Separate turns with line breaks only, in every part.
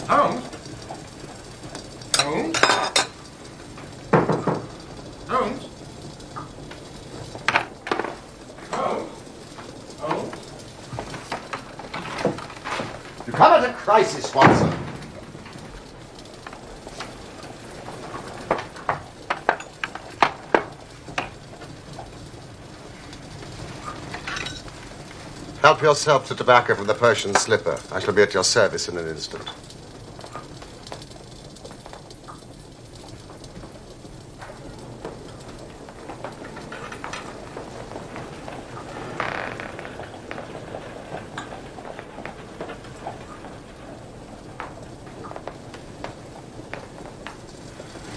Holmes? Holmes? Holmes? Holmes? Holmes?
You come at a crisis, Watson. Help yourself to tobacco from the Persian slipper. I shall be at your service in an instant.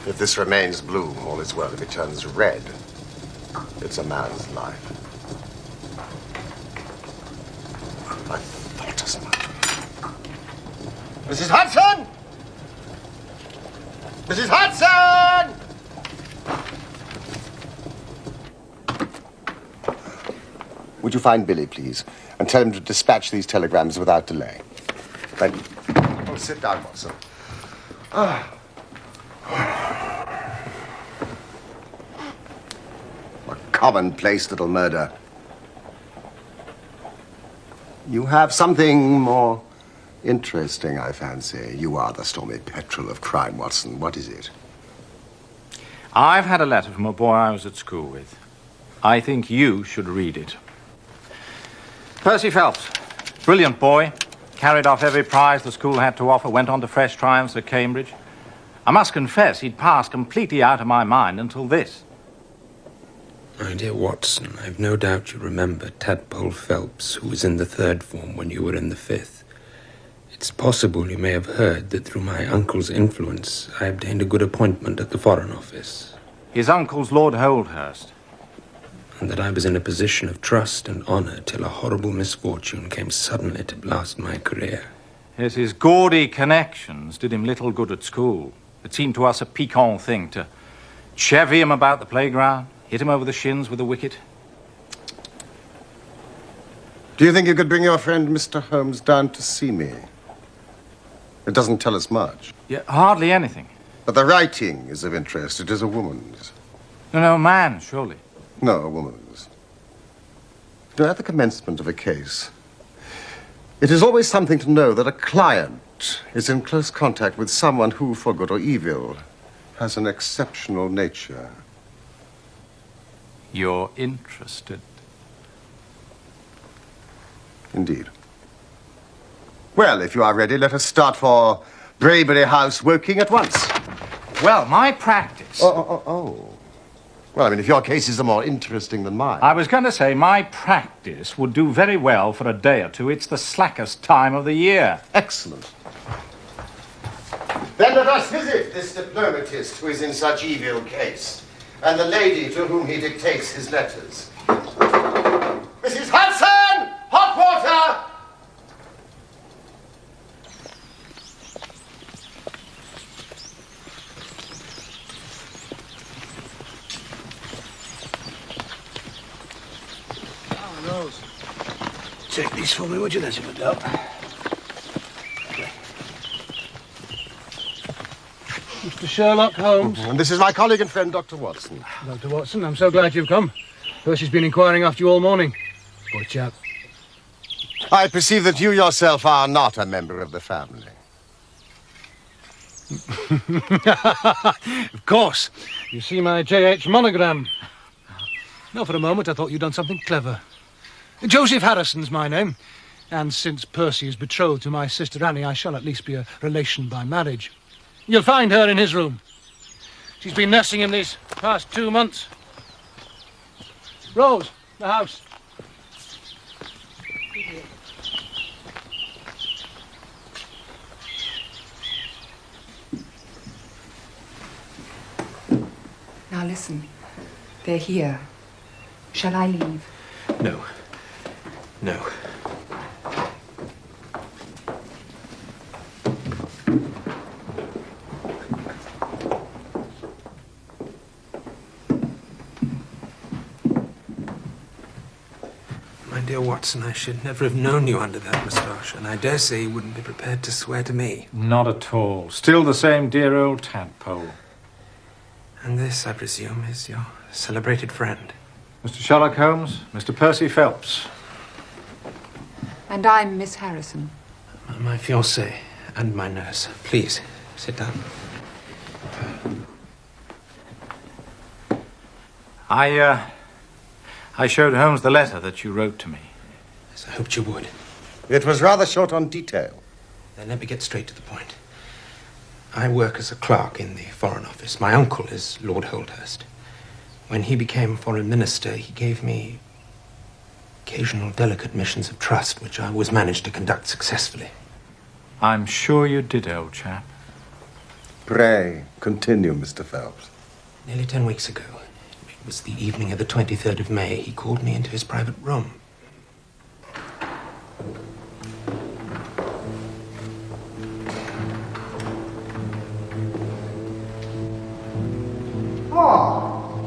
If this remains blue, all is well. If it turns red, it's a man's life. I thought as much. Mrs. Hudson! Mrs. Hudson! Would you find Billy, please, and tell him to dispatch these telegrams without delay? Thank you. Oh, sit down, Watson. A commonplace little murder. You have something more interesting, I fancy. You are the stormy petrel of crime, Watson. What is it?
I've had a letter from a boy I was at school with. I think you should read it. Percy Phelps, brilliant boy, carried off every prize the school had to offer, went on to fresh triumphs at Cambridge. I must confess he'd passed completely out of my mind until this.
My dear Watson, I've no doubt you remember Tadpole Phelps, who was in the 3rd form when you were in the 5th. It's possible you may have heard that through my uncle's influence, I obtained a good appointment at the Foreign Office.
His uncle's Lord Holdhurst.
And that I was in a position of trust and honor till a horrible misfortune came suddenly to blast my career.
Yes, his gaudy connections did him little good at school. It seemed to us a piquant thing to chevy him about the playground, hit him over the shins with a wicket.
Do you think you could bring your friend Mr. Holmes down to see me? It doesn't tell us much.
Yeah, hardly anything.
But the writing is of interest. It is a woman's.
No, man, surely.
No, a woman's. You know, at the commencement of a case, it is always something to know that a client is in close contact with someone who, for good or evil, has an exceptional nature.
You're interested.
Indeed. Well, if you are ready, let us start for Braebury House, Woking, at once.
Well, my practice...
Oh. Well, I mean, if your cases are more interesting than mine...
I was going to say my practice would do very well for a day or two. It's the slackest time of the year.
Excellent. Then let us visit this diplomatist who is in such evil case, and the lady to whom he dictates his letters. Mrs. Hudson! Hot water!
Take these for me, would you? There's a good help. Mr. Sherlock Holmes.
And this is my colleague and friend, Dr. Watson.
Dr. Watson, I'm so glad you've come. Percy's been inquiring after you all morning. Poor chap.
I perceive that you yourself are not a member of the family.
Of course. You see my J.H. monogram. No, for a moment I thought you'd done something clever. Joseph Harrison's my name, and since Percy is betrothed to my sister Annie, I shall at least be a relation by marriage. You'll find her in his room. She's been nursing him these past 2 months. Rose, the house.
Now listen, they're here. Shall I leave?
No. No. My dear dear Watson, I should never have known you under that moustache, and I dare say you wouldn't be prepared to swear to me.
Not at all. Still the same dear old tadpole.
And this, I presume, is your celebrated friend.
Mr. Sherlock Holmes, Mr. Percy Phelps.
And I'm Miss Harrison.
My fiancée and my nurse. Please, sit down.
I showed Holmes the letter that you wrote to me.
Yes, I hoped you would.
It was rather short on detail.
Then let me get straight to the point. I work as a clerk in the Foreign Office. My uncle is Lord Holdhurst. When he became Foreign Minister, he gave me occasional delicate missions of trust, which I always managed to conduct successfully.
I'm sure you did, old chap.
Pray, continue, Mr. Phelps.
Nearly 10 weeks ago, it was the evening of the 23rd of May, he called me into his private room.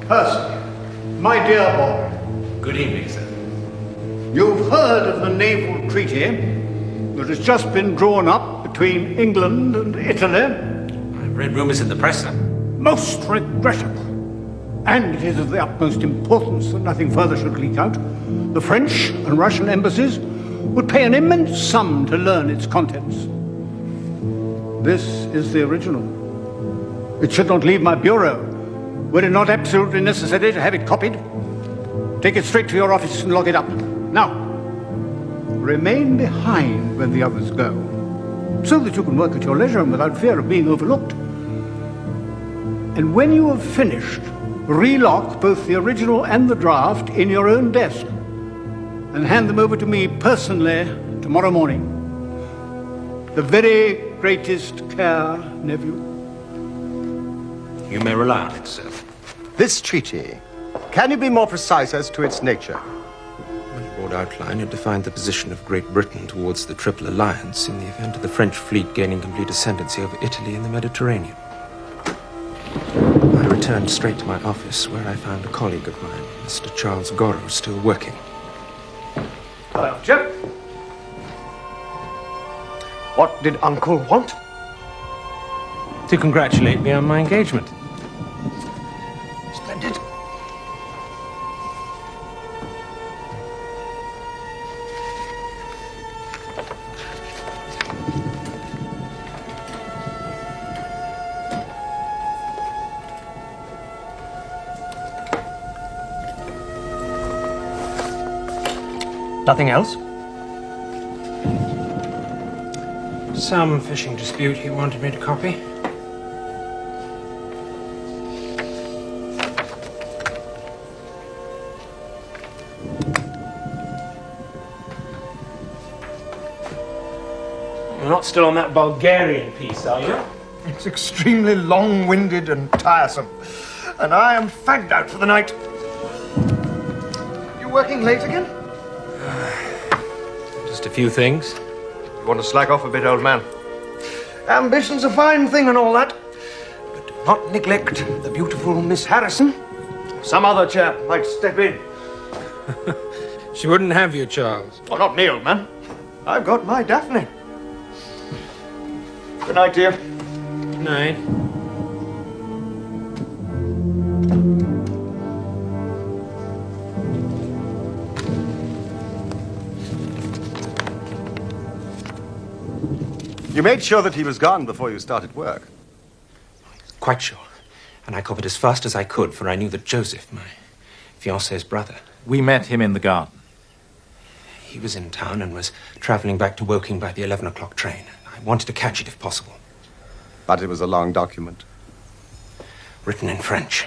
Percy, my dear boy.
Good evening, sir.
You've heard of the naval treaty that has just been drawn up between England and Italy.
I've read rumors in the press, sir.
Most regrettable. And it is of the utmost importance that nothing further should leak out. The French and Russian embassies would pay an immense sum to learn its contents. This is the original. It should not leave my bureau. Were it not absolutely necessary to have it copied, take it straight to your office and lock it up. Now, remain behind when the others go, so that you can work at your leisure and without fear of being overlooked. And when you have finished, relock both the original and the draft in your own desk and hand them over to me personally tomorrow morning. The very greatest care, nephew.
You may rely on it, sir.
This treaty, can you be more precise as to its nature?
In broad outline, it defined the position of Great Britain towards the Triple Alliance in the event of the French fleet gaining complete ascendancy over Italy in the Mediterranean. I returned straight to my office, where I found a colleague of mine, Mr. Charles Gorrow, still working.
Hello, Chip. What did Uncle want?
To congratulate me on my engagement.
Splendid.
Nothing else? Some fishing dispute he wanted me to copy. You're not still on that Bulgarian piece, are you?
It's extremely long-winded and tiresome, and I am fagged out for the night. You working late again?
Just a few things.
You want to slack off a bit, old man? Ambition's a fine thing and all that, but do not neglect the beautiful Miss Harrison. Some other chap might step in.
She wouldn't have you, Charles.
Oh, not me, old man. I've got my Daphne. Good night, dear.
Good night.
You made sure that he was gone before you started work.
Quite sure. And I copied as fast as I could, for I knew that Joseph, my fiancée's brother,
We met him in the garden.
he was in town and was traveling back to Woking by the 11 o'clock train. I wanted to catch it if possible.
But it was a long document.
Written in French.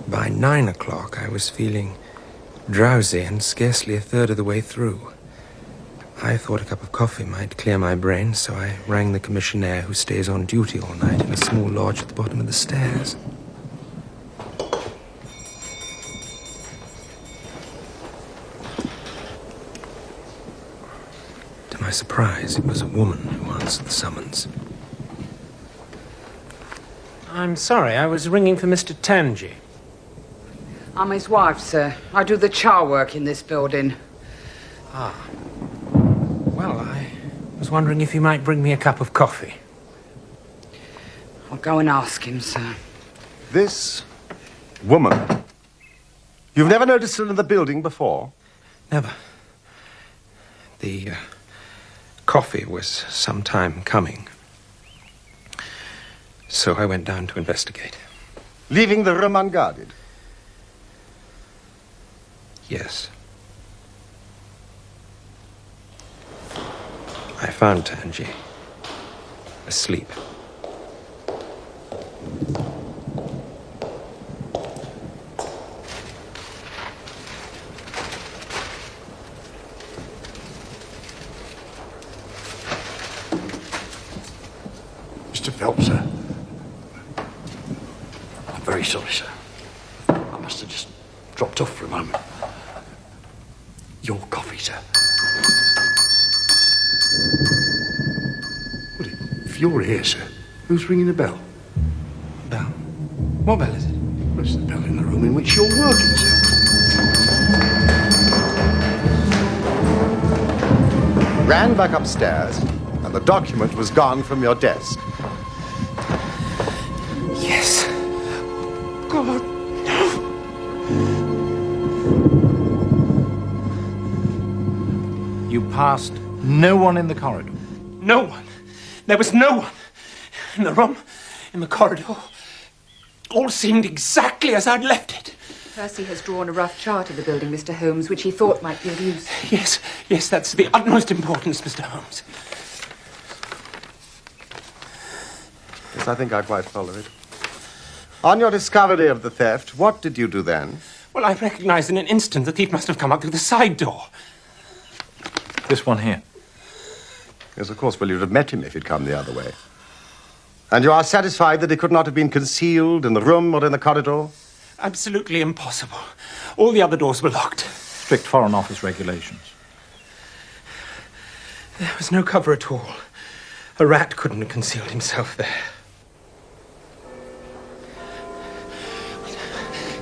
By 9 o'clock, I was feeling drowsy and scarcely a third of the way through. I thought a cup of coffee might clear my brain, so I rang the commissionaire who stays on duty all night in a small lodge at the bottom of the stairs. To my surprise, it was a woman who answered the summons. I'm sorry, I was ringing for Mr. Tangi.
I'm his wife, sir. I do the char work in this building.
Well, I was wondering if you might bring me a cup of coffee.
I'll go and ask him, sir.
This woman. You've never noticed her in the building before?
Never. The coffee was some time coming. So I went down to investigate.
Leaving the room unguarded?
Yes. I found Tangi asleep.
Mr. Phelps, sir. I'm very sorry, sir. I must have just dropped off for a moment. Your coffee, sir. Well, if you're here, sir, who's ringing the bell?
Bell? What bell is it?
Well, it's the bell in the room in which you're working, sir.
Ran back upstairs, and the document was gone from your desk.
Yes. God, no.
You passed no one in the corridor.
No one. There was no one. In the room, in the corridor. All seemed exactly as I'd left it.
Percy has drawn a rough chart of the building, Mr. Holmes, which he thought might be of use.
Yes, that's the utmost importance, Mr. Holmes.
Yes, I think I quite follow it. On your discovery of the theft, what did you do then?
Well, I recognized in an instant the thief must have come up through the side door.
This one here.
Yes, of course. Well, you'd have met him if he'd come the other way. And you are satisfied that he could not have been concealed in the room or in the corridor?
Absolutely impossible. All the other doors were locked.
Strict Foreign Office regulations.
There was no cover at all. A rat couldn't have concealed himself there.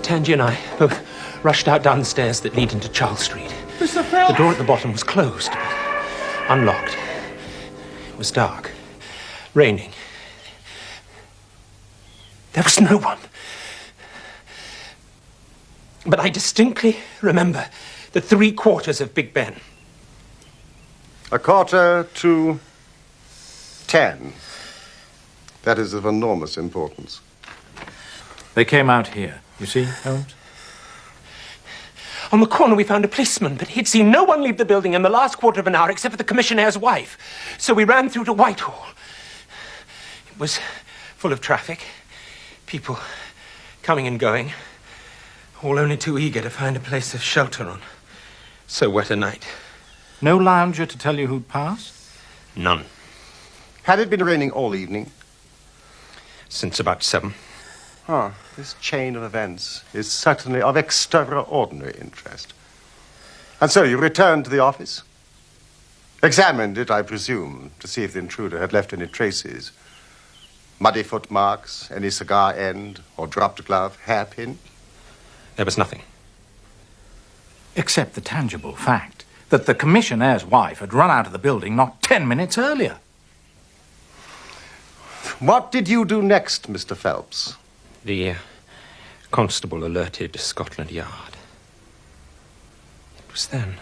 Tangi and I both rushed out down the stairs that lead into Charles Street.
Mr. Phelps!
The door at the bottom was closed, but unlocked. It was dark, raining. There was no one. But I distinctly remember the 3/4 of Big Ben.
9:45. That is of enormous importance.
They came out here. You see, Holmes?
On the corner, we found a policeman, but he'd seen no one leave the building in the last quarter of an hour except for the commissionaire's wife. So we ran through to Whitehall. It was full of traffic, people coming and going, all only too eager to find a place of shelter on so wet a night.
No lounger to tell you who'd passed?
None.
Had it been raining all evening?
Since about 7.
This chain of events is certainly of extraordinary interest. And so you returned to the office? Examined it, I presume, to see if the intruder had left any traces. Muddy footmarks, any cigar end, or dropped glove, hairpin?
There was nothing.
Except the tangible fact that the commissionaire's wife had run out of the building not 10 minutes earlier.
What did you do next, Mr. Phelps?
The constable alerted Scotland Yard. It was then,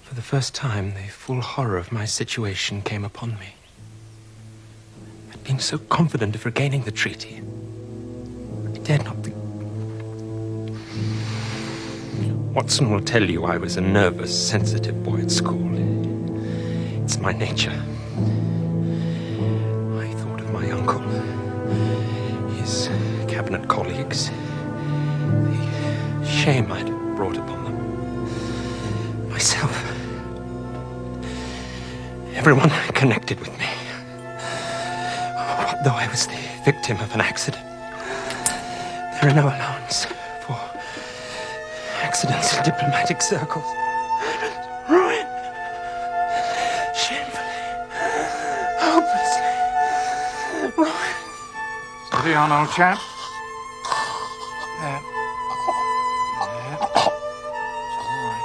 for the first time, the full horror of my situation came upon me. I'd been so confident of regaining the treaty. I dared not think. Watson will tell you I was a nervous, sensitive boy at school. It's my nature. I thought of my uncle, his cabinet colleagues, the shame I'd brought upon them, myself, everyone connected with me. What though I was the victim of an accident? There are no allowance for accidents in diplomatic circles. Ruin. Shamefully. Hopelessly. Ruin.
Steady on, old chap. There. It's all right.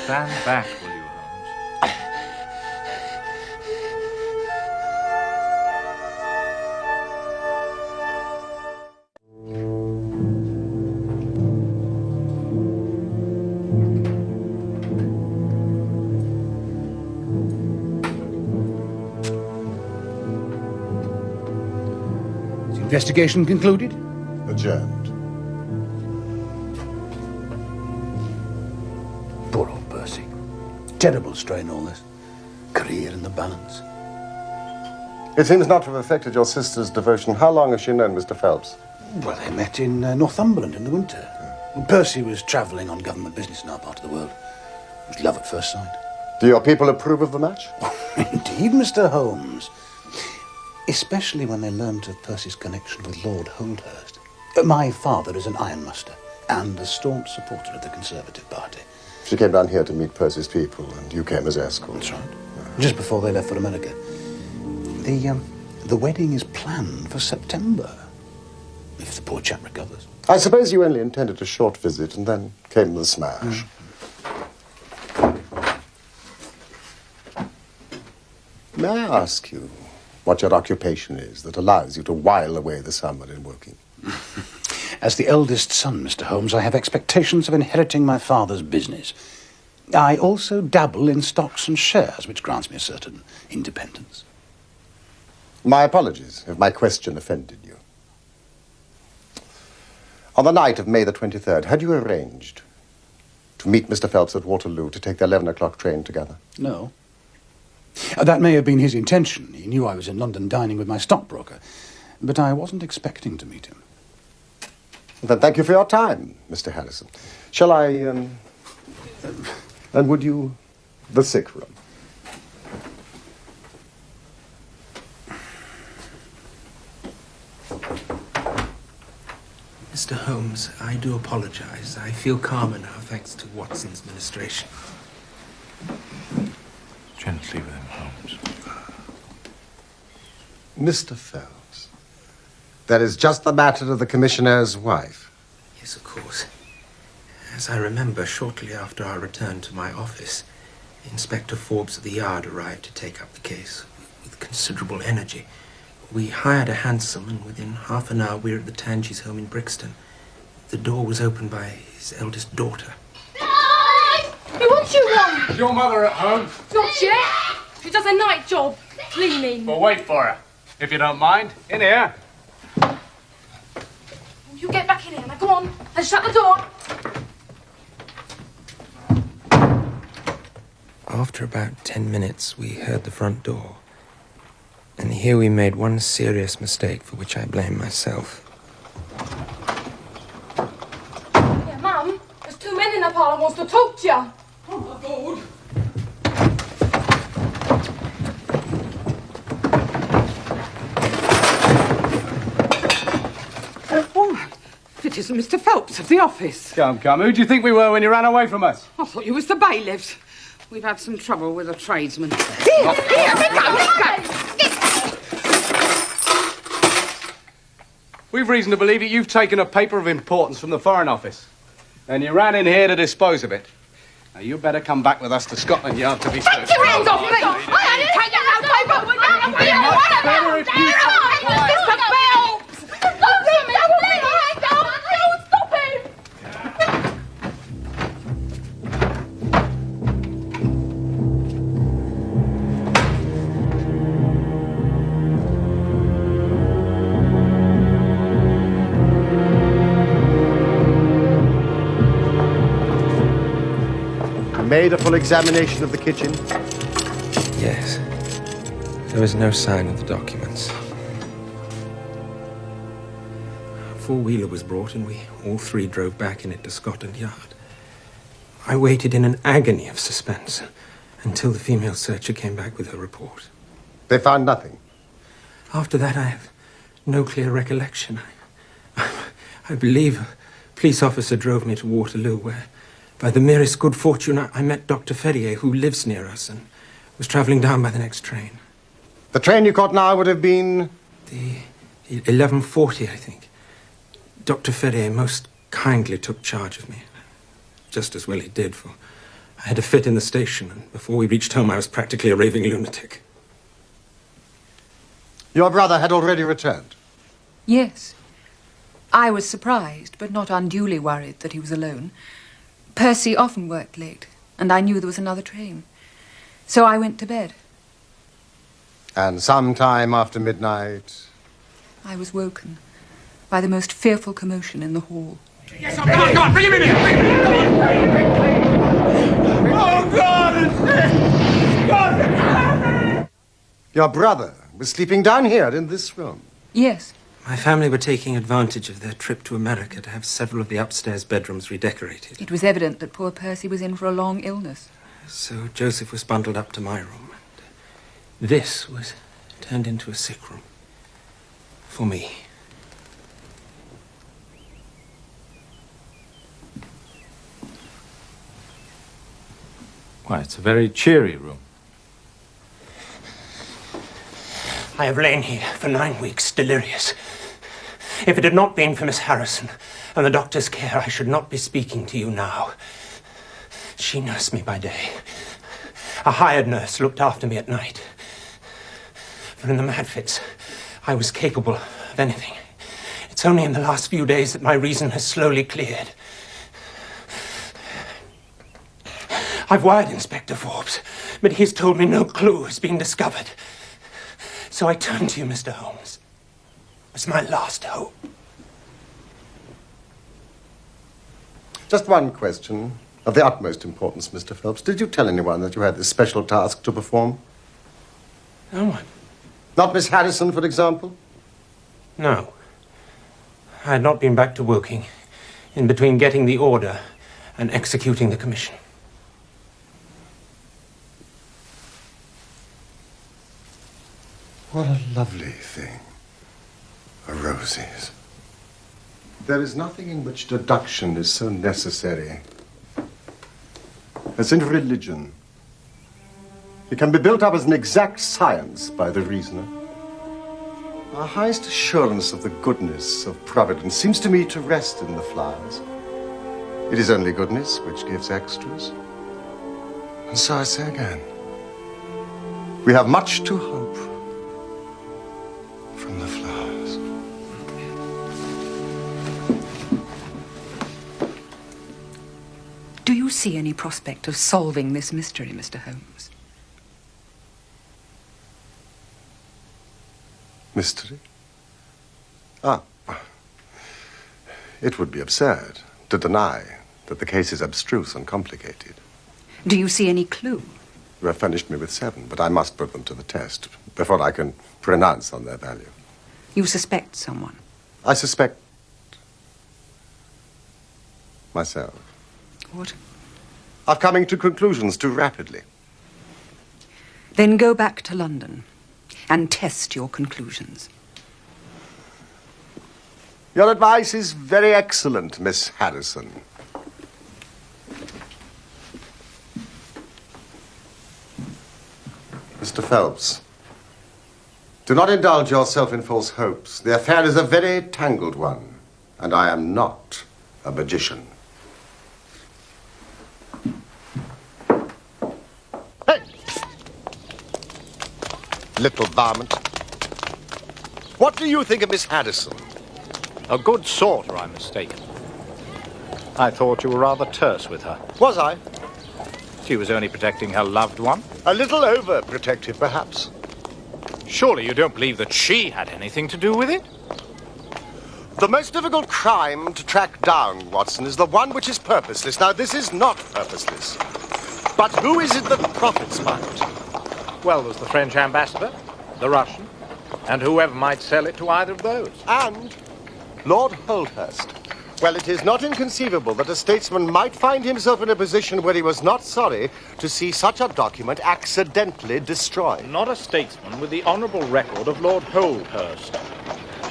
Stand back, will you, Holmes?
Is the investigation concluded?
Adjourned.
Poor old Percy. Terrible strain, all this. Career in the balance.
It seems not to have affected your sister's devotion. How long has she known Mr. Phelps?
Well, they met in Northumberland in the winter. Percy was travelling on government business in our part of the world. It was love at first sight.
Do your people approve of the match?
Indeed, Mr. Holmes. Especially when they learned of Percy's connection with Lord Holdhurst. My father is an ironmaster and a staunch supporter of the Conservative Party.
She came down here to meet Percy's people, and you came as escort.
That's right. Just before they left for America. The wedding is planned for September, if the poor chap recovers.
I suppose you only intended a short visit, and then came the smash. May I ask you what your occupation is that allows you to while away the summer in working?
As the eldest son, Mr. Holmes, I have expectations of inheriting my father's business. I also dabble in stocks and shares, which grants me a certain independence.
My apologies if my question offended you. On the night of May the 23rd, had you arranged to meet Mr. Phelps at Waterloo to take the 11 o'clock train together?
No. That may have been his intention. He knew I was in London dining with my stockbroker. But I wasn't expecting to meet him.
Then thank you for your time, Mr. Harrison. Shall I, and would you, the sick room?
Mr. Holmes, I do apologize. I feel calmer now thanks to Watson's ministration.
Gently with him, Holmes.
Mr. Phelps, that is just the matter of the commissionaire's wife.
Yes, of course. As I remember, shortly after our return to my office, Inspector Forbes of the Yard arrived to take up the case with considerable energy. We hired a hansom, and within half an hour we were at the Tangies' home in Brixton. The door was opened by his eldest daughter.
Who wants you one?
Is your mother at home?
Not yet. She does a night job, cleaning.
Well, wait for her. If you don't mind. In here.
You get back in here. Now go on and shut the door.
After about 10 minutes, we heard the front door. And here we made one serious mistake for which I blame myself.
Yeah, Mum, there's two men in the parlour wants to talk to you.
Oh, my God.
Why? It isn't Mr. Phelps of the office.
Come. Who do you think we were when you ran away from us?
I thought you was the bailiffs. We've had some trouble with a tradesman. Here, let go.
We've reason to believe that you've taken a paper of importance from the Foreign Office. And you ran in here to dispose of it. Now, you better come back with us to Scotland Yard to be served.
Take your hands off me! I only take your no paper!
Better if you keep quiet.
Mr. Phelps!
Stop him!
Made a full examination of the kitchen?
Yes. There was no sign of the documents. A four-wheeler was brought and we all three drove back in it to Scotland Yard. I waited in an agony of suspense until the female searcher came back with her report.
They found nothing.
After that, I have no clear recollection. I believe a police officer drove me to Waterloo, where, by the merest good fortune, I met Dr. Ferrier, who lives near us and was travelling down by the next train.
The train you caught now would have been...
The 11:40, I think. Dr. Ferrier most kindly took charge of me. Just as well he did, for I had a fit in the station, and before we reached home I was practically a raving lunatic.
Your brother had already returned?
Yes. I was surprised, but not unduly worried that he was alone. Percy often worked late, and I knew there was another train. So I went to bed.
And sometime after midnight...
I was woken by the most fearful commotion in the hall.
Yes, come on, bring him in here! Bring him in!
Oh, God, it's this! God!
Your brother was sleeping down here in this room?
Yes.
My family were taking advantage of their trip to America to have several of the upstairs bedrooms redecorated.
It was evident that poor Percy was in for a long illness.
So Joseph was bundled up to my room, and this was turned into a sick room. For me.
Why, it's a very cheery room.
I have lain here for 9 weeks, delirious. If it had not been for Miss Harrison and the doctor's care, I should not be speaking to you now. She nursed me by day. A hired nurse looked after me at night. For in the mad fits, I was capable of anything. It's only in the last few days that my reason has slowly cleared. I've wired Inspector Forbes, but he's told me no clue has been discovered. So I turn to you, Mr. Holmes. It's my last hope.
Just one question of the utmost importance, Mr. Phelps. Did you tell anyone that you had this special task to perform?
No one.
Not Miss Harrison, for example?
No. I had not been back to Woking in between getting the order and executing the commission.
What a lovely thing. Roses. There is nothing in which deduction is so necessary as in religion. It can be built up as an exact science by the reasoner. Our highest assurance of the goodness of Providence seems to me to rest in the flowers. It is only goodness which gives extras. And so I say again, we have much to hope from the flowers.
Do you see any prospect of solving this mystery, Mr. Holmes?
Mystery? Ah. It would be absurd to deny that the case is abstruse and complicated.
Do you see any clue?
You have furnished me with 7, but I must put them to the test before I can pronounce on their value.
You suspect someone?
I suspect myself.
What?
Of coming to conclusions too rapidly.
Then go back to London and test your conclusions.
Your advice is very excellent, Miss Harrison. Mr. Phelps, do not indulge yourself in false hopes. The affair is a very tangled one, and I am not a magician. Hey! Little varmint. What do you think of Miss Harrison?
A good sort, or I'm mistaken. I thought you were rather terse with her.
Was I?
She was only protecting her loved one.
A little overprotective, perhaps.
Surely you don't believe that she had anything to do with it?
The most difficult crime to track down, Watson, is the one which is purposeless. Now, this is not purposeless. But who is it that profits by it?
Well, there's the French ambassador, the Russian, and whoever might sell it to either of those.
And Lord Holdhurst. Well, it is not inconceivable that a statesman might find himself in a position where he was not sorry to see such a document accidentally destroyed.
Not a statesman with the honourable record of Lord Holdhurst.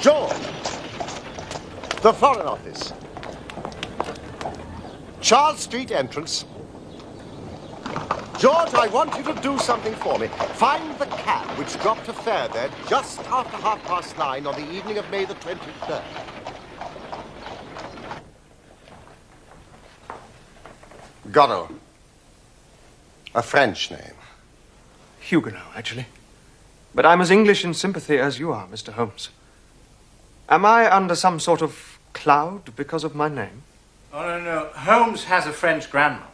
George! The Foreign Office. Charles Street entrance. George, I want you to do something for me. Find the cab which dropped a fare there just after 9:30 on the evening of May the 23rd. Godot. A French name.
Huguenot, actually. But I'm as English in sympathy as you are, Mr. Holmes. Am I under some sort of cloud because of my name?
Oh, no. Holmes has a French grandmother.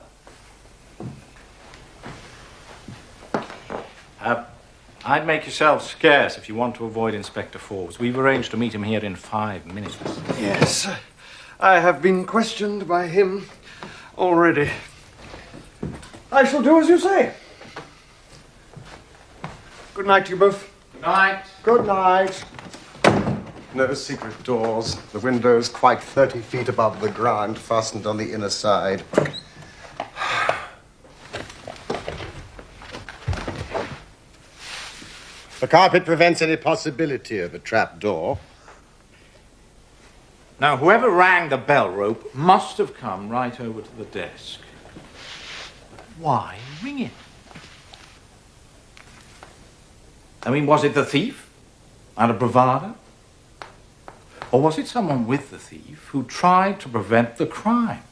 I'd make yourself scarce if you want to avoid Inspector Forbes. We've arranged to meet him here in 5 minutes.
Yes, I have been questioned by him already. I shall do as you say. Good night to you both.
Good night.
Good night. No secret doors. The windows quite 30 feet above the ground, fastened on the inner side. The carpet prevents any possibility of a trap door.
Now, whoever rang the bell rope must have come right over to the desk. Why ring it? I mean, was it the thief? Out of bravado? Or was it someone with the thief who tried to prevent the crime?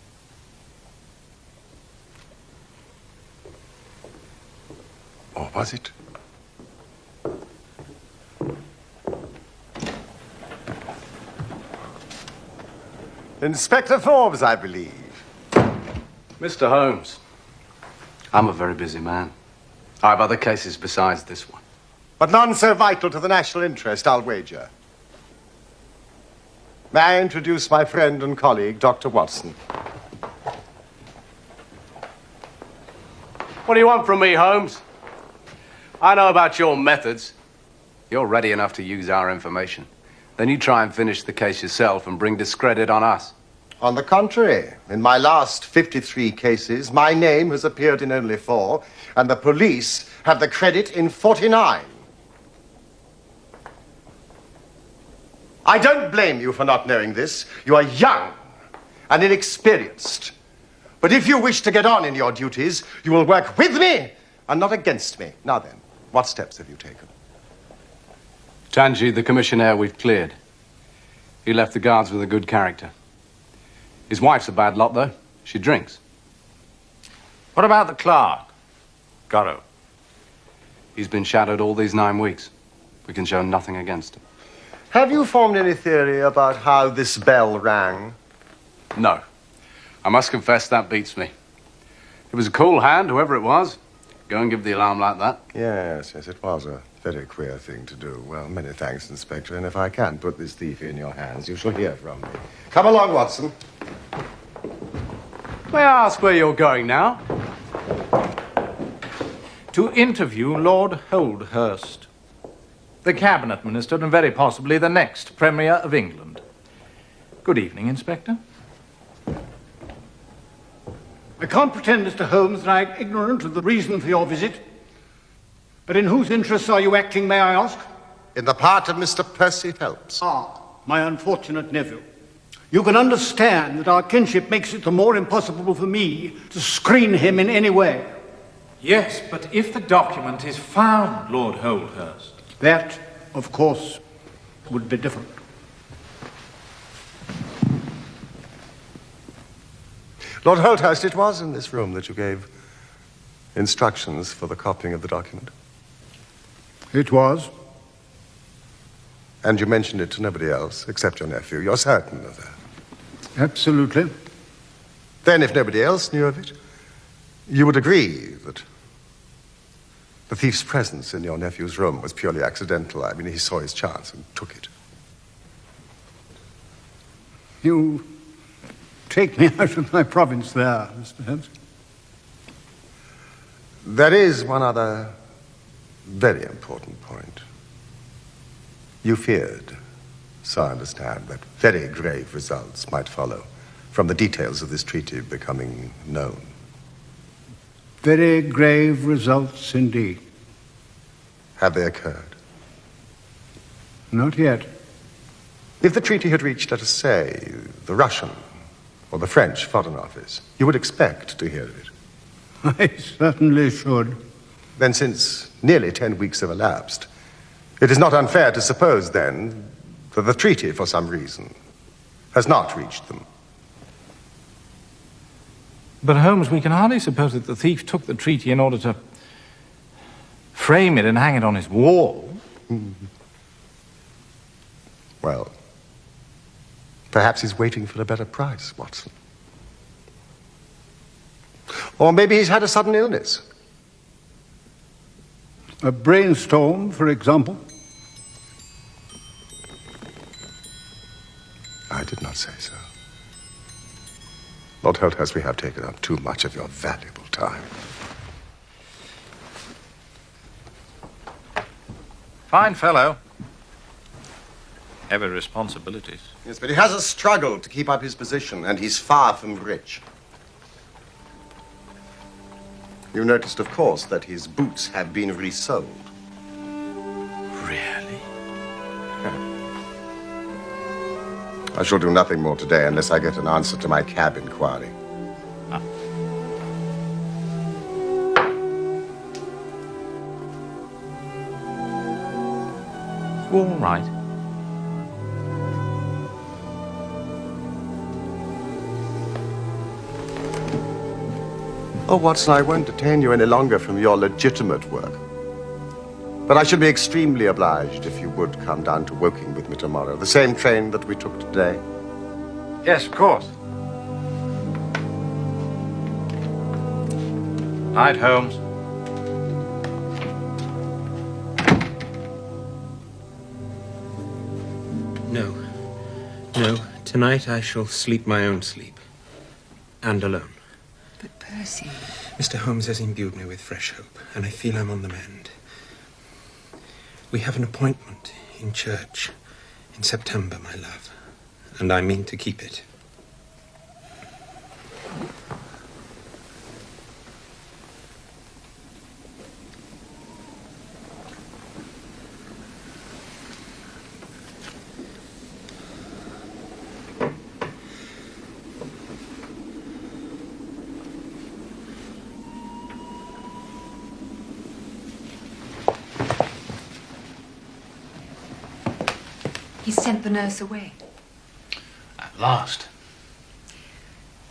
Or was it? Inspector Forbes, I believe.
Mr. Holmes, I'm a very busy man. I have other cases besides this one.
But none so vital to the national interest, I'll wager. May I introduce my friend and colleague, Dr. Watson?
What do you want from me, Holmes? I know about your methods. You're ready enough to use our information. Then you try and finish the case yourself and bring discredit on us.
On the contrary, in my last 53 cases, my name has appeared in only 4, and the police have the credit in 49. I don't blame you for not knowing this. You are young and inexperienced. But if you wish to get on in your duties, you will work with me and not against me. Now then, what steps have you taken?
Tanji, the commissionaire, we've cleared. He left the guards with a good character. His wife's a bad lot, though. She drinks.
What about the clerk? Godot.
He's been shadowed all these 9 weeks. We can show nothing against him.
Have you formed any theory about how this bell rang?
No. I must confess that beats me. It was a cool hand, whoever it was. Go and give the alarm like that.
Yes, it was a very queer thing to do. Well, many thanks, Inspector, and if I can put this thief in your hands, you shall hear from me. Come along, Watson.
May I ask where you're going now?
To interview Lord Holdhurst, the cabinet minister and very possibly the next Premier of England. Good evening, Inspector.
I can't pretend, Mr. Holmes, that I'm ignorant of the reason for your visit. But in whose interests are you acting, may I ask?
In the part of Mr. Percy Phelps.
Ah, my unfortunate nephew. You can understand that our kinship makes it the more impossible for me to screen him in any way.
Yes, but if the document is found, Lord Holdhurst.
That, of course, would be different.
Lord Holdhurst, it was in this room that you gave instructions for the copying of the document.
It was.
And you mentioned it to nobody else except your nephew. You're certain of that?
Absolutely.
Then, if nobody else knew of it, you would agree that the thief's presence in your nephew's room was purely accidental. I mean, he saw his chance and took it.
You take me out of my province there, Mr. Holmes.
There is one other very important point. You feared, so I understand, that very grave results might follow from the details of this treaty becoming known.
Very grave results indeed.
Have they occurred?
Not yet.
If the treaty had reached, let us say, the Russian or the French Foreign Office, you would expect to hear of it.
I certainly should.
Then, since nearly 10 weeks have elapsed, it is not unfair to suppose, then, that the treaty, for some reason, has not reached them.
But, Holmes, we can hardly suppose that the thief took the treaty in order to frame it and hang it on his wall.
Well, perhaps he's waiting for a better price, Watson. Or maybe he's had a sudden illness.
A brainstorm, for example.
I did not say so. Lord Holthurst, we have taken up too much of your valuable time.
Fine fellow. Heavy responsibilities.
Yes, but he has a struggle to keep up his position, and he's far from rich. You noticed, of course, that his boots have been resold.
Really?
I shall do nothing more today unless I get an answer to my cab inquiry.
All right.
Oh, Watson, I won't detain you any longer from your legitimate work. But I should be extremely obliged if you would come down to Woking with me tomorrow. The same train that we took today.
Yes, of course. Night, Holmes.
No. No. Tonight I shall sleep my own sleep. And alone.
But Percy...
Mr. Holmes has imbued me with fresh hope, and I feel I'm on the mend. We have an appointment in church in September, my love, and I mean to keep it.
He sent the nurse away.
At last.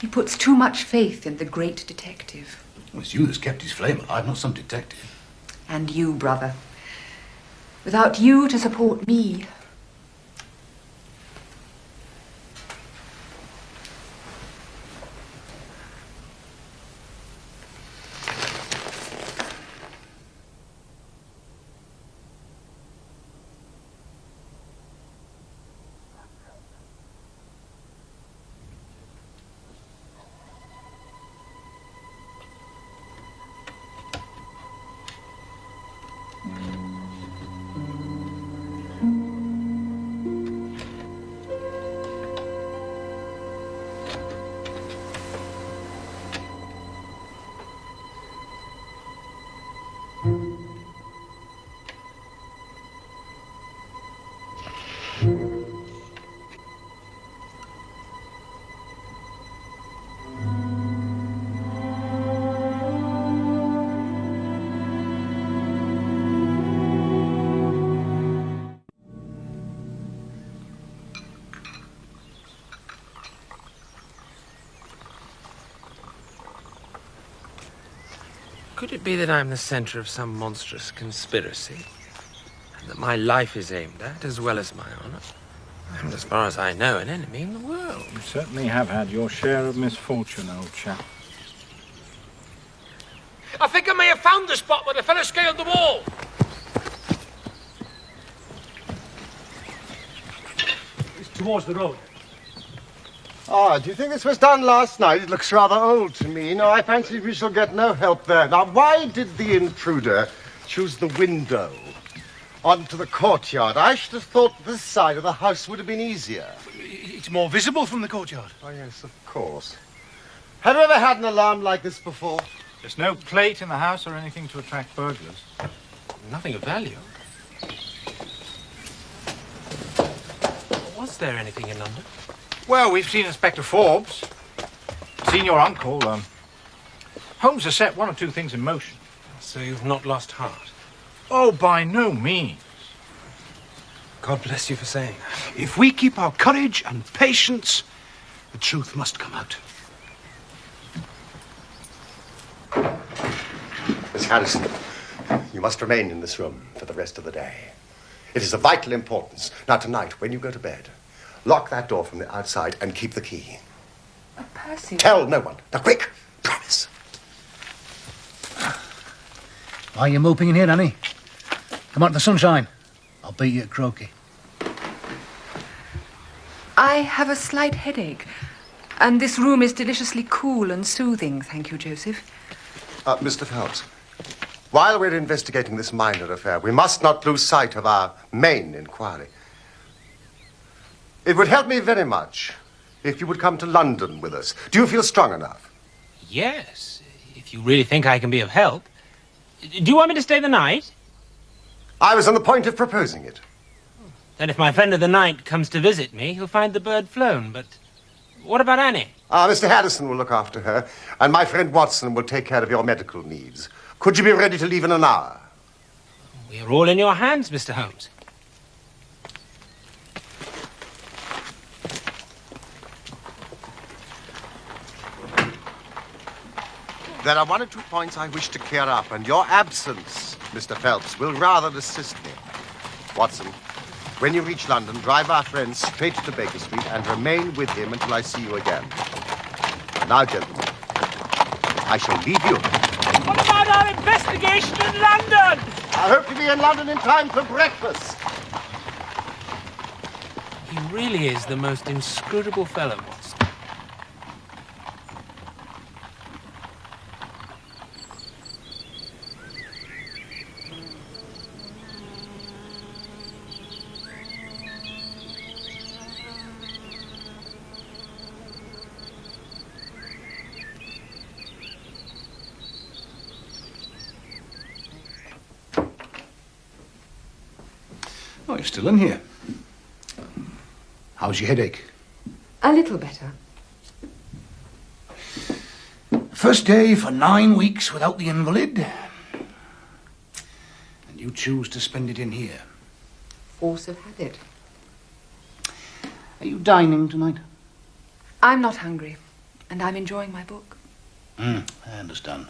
He puts too much faith in the great detective.
Well, it's you that's kept his flame alive, not some detective.
And you, brother. Without you to support me...
Could it be that I'm the center of some monstrous conspiracy? And that my life is aimed at, as well as my honor? I'm, as far as I know, an enemy in the world.
You certainly have had your share of misfortune, old chap.
I think I may have found the spot where the fellow scaled the wall.
It's towards the road.
Ah, do you think this was done last night? It looks rather old to me. No, I fancy we shall get no help there. Now, why did the intruder choose the window onto the courtyard? I should have thought this side of the house would have been easier.
It's more visible from the courtyard.
Oh, yes, of course. Have you ever had an alarm like this before?
There's no plate in the house or anything to attract burglars.
Nothing of value. Was there anything in London?
Well, we've seen Inspector Forbes. Seen your uncle. Holmes has set one or two things in motion.
So you've not lost heart?
Oh, by no means.
God bless you for saying that.
If we keep our courage and patience, the truth must come out.
Miss Harrison, you must remain in this room for the rest of the day. It is of vital importance. Now, tonight, when you go to bed, lock that door from the outside and keep the key.
Percy.
Tell no one. Now, quick! Promise.
Why are you moping in here, Annie? Come out to the sunshine. I'll beat you at croquet.
I have a slight headache, and this room is deliciously cool and soothing, thank you, Joseph.
Mr. Phelps, while we're investigating this minor affair, we must not lose sight of our main inquiry. It would help me very much if you would come to London with us. Do you feel strong enough?
Yes, if you really think I can be of help. Do you want me to stay the night?
I was on the point of proposing it.
Then if my friend of the night comes to visit me, he'll find the bird flown. But what about Annie?
Mr. Harrison will look after her, and my friend Watson will take care of your medical needs. Could you be ready to leave in an hour?
We are all in your hands, Mr. Holmes.
There are one or two points I wish to clear up, and your absence, Mr. Phelps, will rather assist me. Watson, when you reach London, drive our friend straight to Baker Street and remain with him until I see you again. Now, gentlemen, I shall leave you.
What about our investigation in London?
I hope to be in London in time for breakfast.
He really is the most inscrutable fellow, Watson.
Oh, you're still in here. How's your headache?
A little better.
First day for 9 weeks without the invalid. And you choose to spend it in here.
Force of habit.
Are you dining tonight?
I'm not hungry, and I'm enjoying my book.
I understand.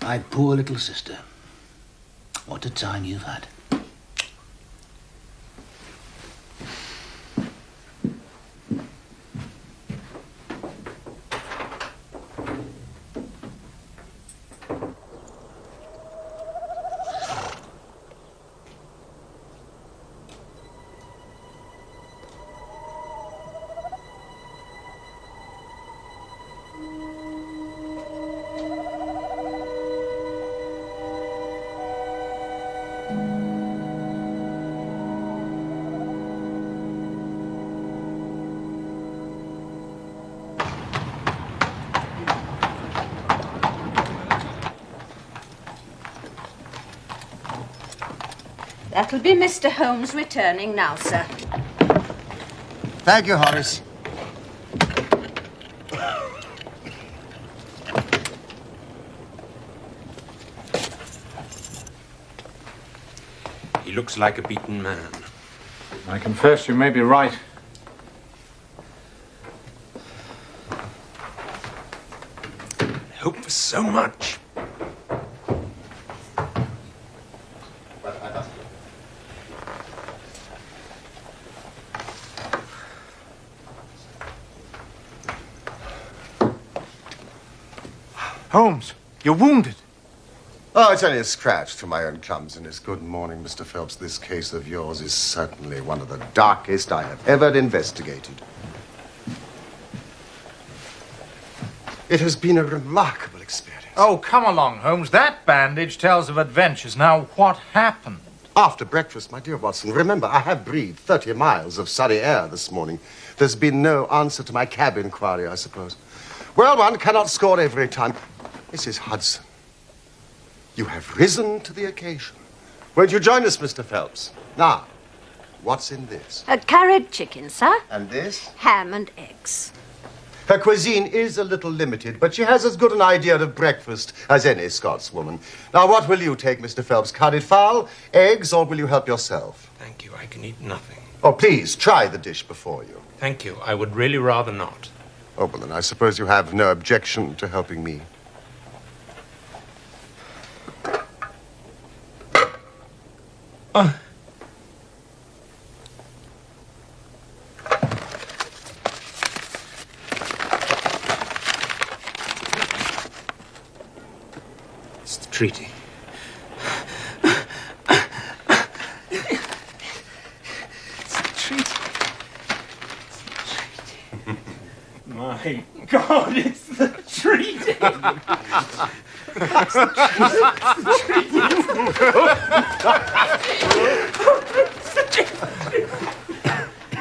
My poor little sister. What a time you've had.
That'll be Mr. Holmes returning now, sir.
Thank you, Horace.
He looks like a beaten man.
I confess you may be right.
I hope for so much.
Holmes, you're wounded.
Oh, it's only a scratch through my own clumsiness. Good morning, Mr. Phelps. This case of yours is certainly one of the darkest I have ever investigated. It has been a remarkable experience.
Oh, come along, Holmes. That bandage tells of adventures. Now, what happened?
After breakfast, my dear Watson, remember, I have breathed 30 miles of Surrey air this morning. There's been no answer to my cab inquiry, I suppose. Well, one cannot score every time. Mrs. Hudson, you have risen to the occasion. Won't you join us, Mr. Phelps? Now, what's in this?
A curried chicken, sir.
And this?
Ham and eggs.
Her cuisine is a little limited, but she has as good an idea of breakfast as any Scotswoman. Now, what will you take, Mr. Phelps? Curried fowl, eggs, or will you help yourself?
Thank you, I can eat nothing.
Oh, please, try the dish before you.
Thank you, I would really rather not.
Oh, well, then I suppose you have no objection to helping me.
It's the treaty.
My God, it's the treaty!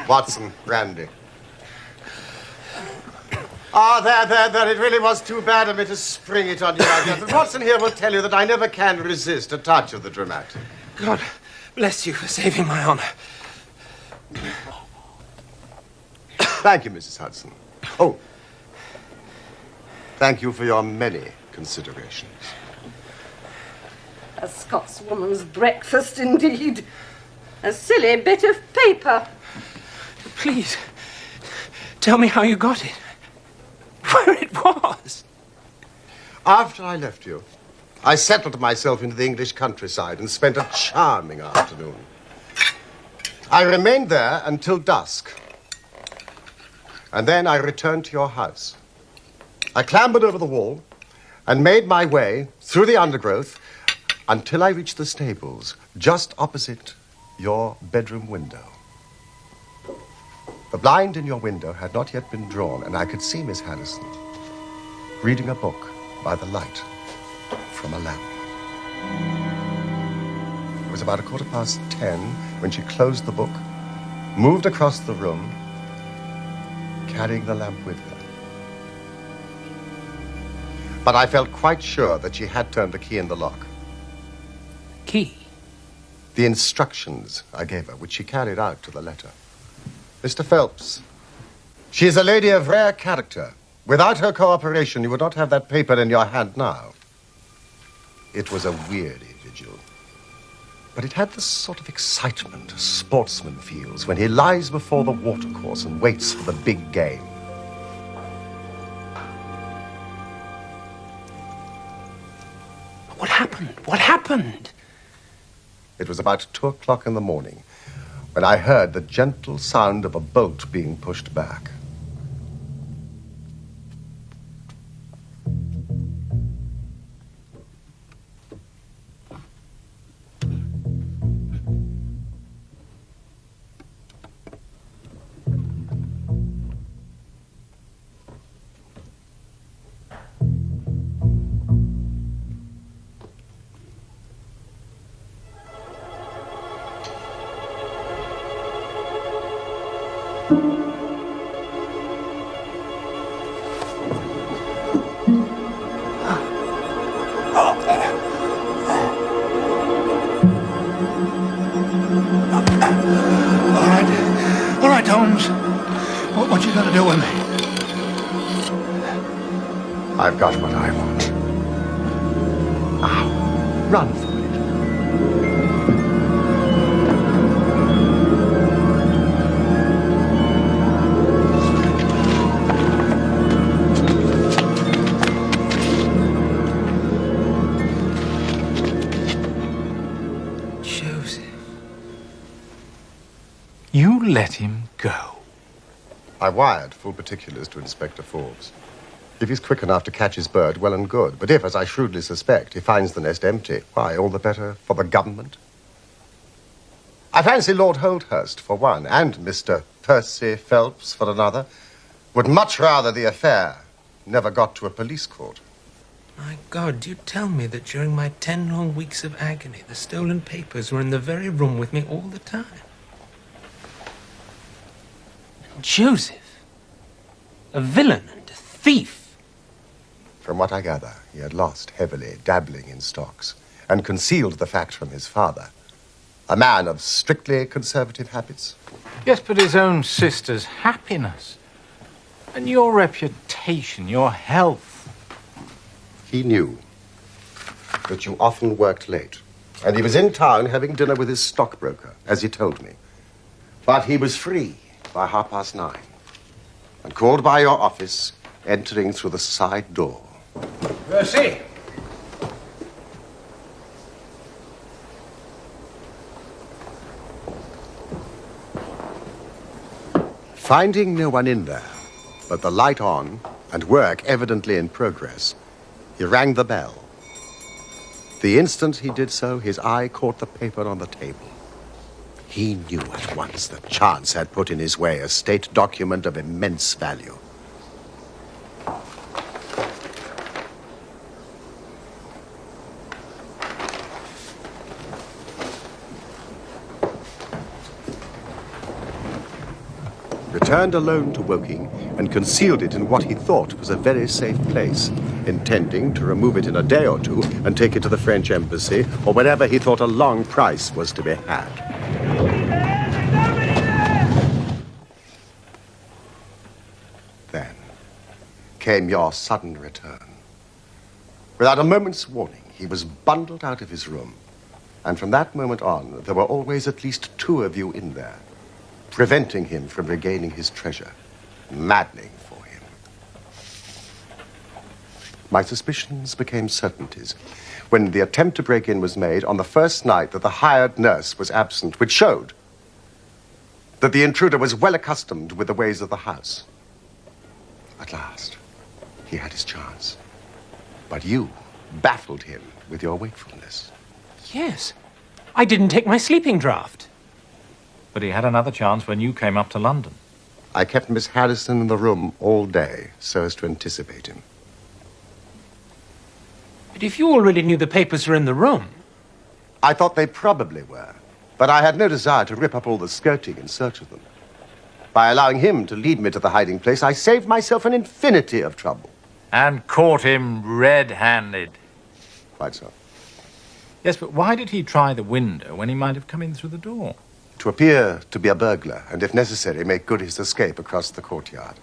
Watson, brandy. Ah, there. It really was too bad of me to spring it on you like that. But Watson here will tell you that I never can resist a touch of the dramatic.
God bless you for saving my honor.
Thank you, Mrs. Hudson. Oh, thank you for your many considerations.
A Scotswoman's breakfast, indeed. A silly bit of paper.
Please, tell me how you got it. Where it was.
After I left you, I settled myself into the English countryside and spent a charming afternoon. I remained there until dusk. And then I returned to your house. I clambered over the wall and made my way through the undergrowth until I reached the stables just opposite your bedroom window. The blind in your window had not yet been drawn, and I could see Miss Harrison reading a book by the light from a lamp. It was about 10:15 when she closed the book, moved across the room, carrying the lamp with her. But I felt quite sure that she had turned the key in the lock.
Key?
The instructions I gave her, which she carried out to the letter. Mr. Phelps, she is a lady of rare character. Without her cooperation, you would not have that paper in your hand now. It was a weary vigil. But it had the sort of excitement a sportsman feels when he lies before the watercourse and waits for the big game.
What happened? What happened?
It was about 2 o'clock in the morning when I heard the gentle sound of a bolt being pushed back.
All right, Holmes. What you gonna do with me?
I've got what I want. Now, run for it.
Joseph. You let him go.
I wired full particulars to Inspector Forbes. If he's quick enough to catch his bird, well and good. But if, as I shrewdly suspect, he finds the nest empty, why, all the better for the government. I fancy Lord Holdhurst, for one, and Mr. Percy Phelps, for another, would much rather the affair never got to a police court.
My God, do you tell me that during my 10 long weeks of agony, the stolen papers were in the very room with me all the time?
Joseph, a villain and a thief.
From what I gather, he had lost heavily, dabbling in stocks, and concealed the fact from his father, a man of strictly conservative habits.
Yes, but his own sister's happiness. And your reputation, your health.
He knew that you often worked late, and he was in town having dinner with his stockbroker, as he told me. But he was free by 9:30, and called by your office, entering through the side door.
Percy!
Finding no one in there, but the light on and work evidently in progress, he rang the bell. The instant he did so, his eye caught the paper on the table. He knew at once that chance had put in his way a state document of immense value. Returned alone to Woking and concealed it in what he thought was a very safe place, intending to remove it in a day or two and take it to the French embassy or wherever he thought a long price was to be had. Then came your sudden return. Without a moment's warning, he was bundled out of his room, and from that moment on, there were always at least two of you in there, preventing him from regaining his treasure, maddening for him. My suspicions became certainties when the attempt to break in was made on the first night that the hired nurse was absent, which showed that the intruder was well accustomed with the ways of the house. At last, he had his chance. But you baffled him with your wakefulness.
Yes. I didn't take my sleeping draught.
But he had another chance when you came up to London.
I kept Miss Harrison in the room all day so as to anticipate him.
But if you already knew the papers were in the room...
I thought they probably were, but I had no desire to rip up all the skirting in search of them. By allowing him to lead me to the hiding place, I saved myself an infinity of trouble.
And caught him red-handed.
Quite so.
Yes, but why did he try the window when he might have come in through the door?
To appear to be a burglar, and if necessary, make good his escape across the courtyard.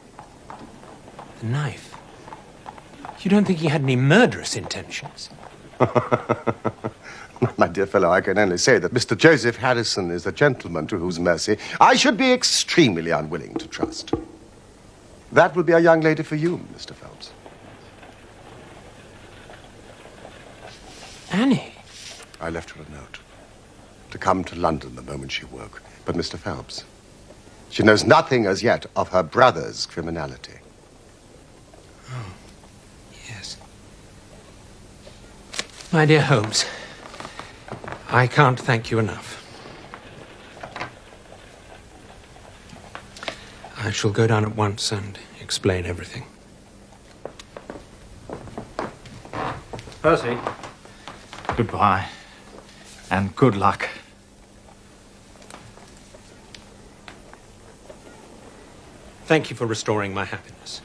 The knife? You don't think he had any murderous intentions?
My dear fellow, I can only say that Mr. Joseph Harrison is a gentleman to whose mercy I should be extremely unwilling to trust. That will be a young lady for you, Mr. Phelps.
Annie?
I left her a note to come to London the moment she woke. But, Mr. Phelps, she knows nothing as yet of her brother's criminality.
Oh, yes. My dear Holmes, I can't thank you enough. I shall go down at once and explain everything.
Percy, goodbye, and good luck.
Thank you for restoring my happiness.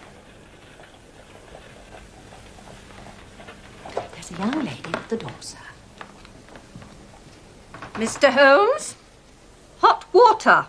There's a young lady at the door, sir. Mr. Holmes? Hot water.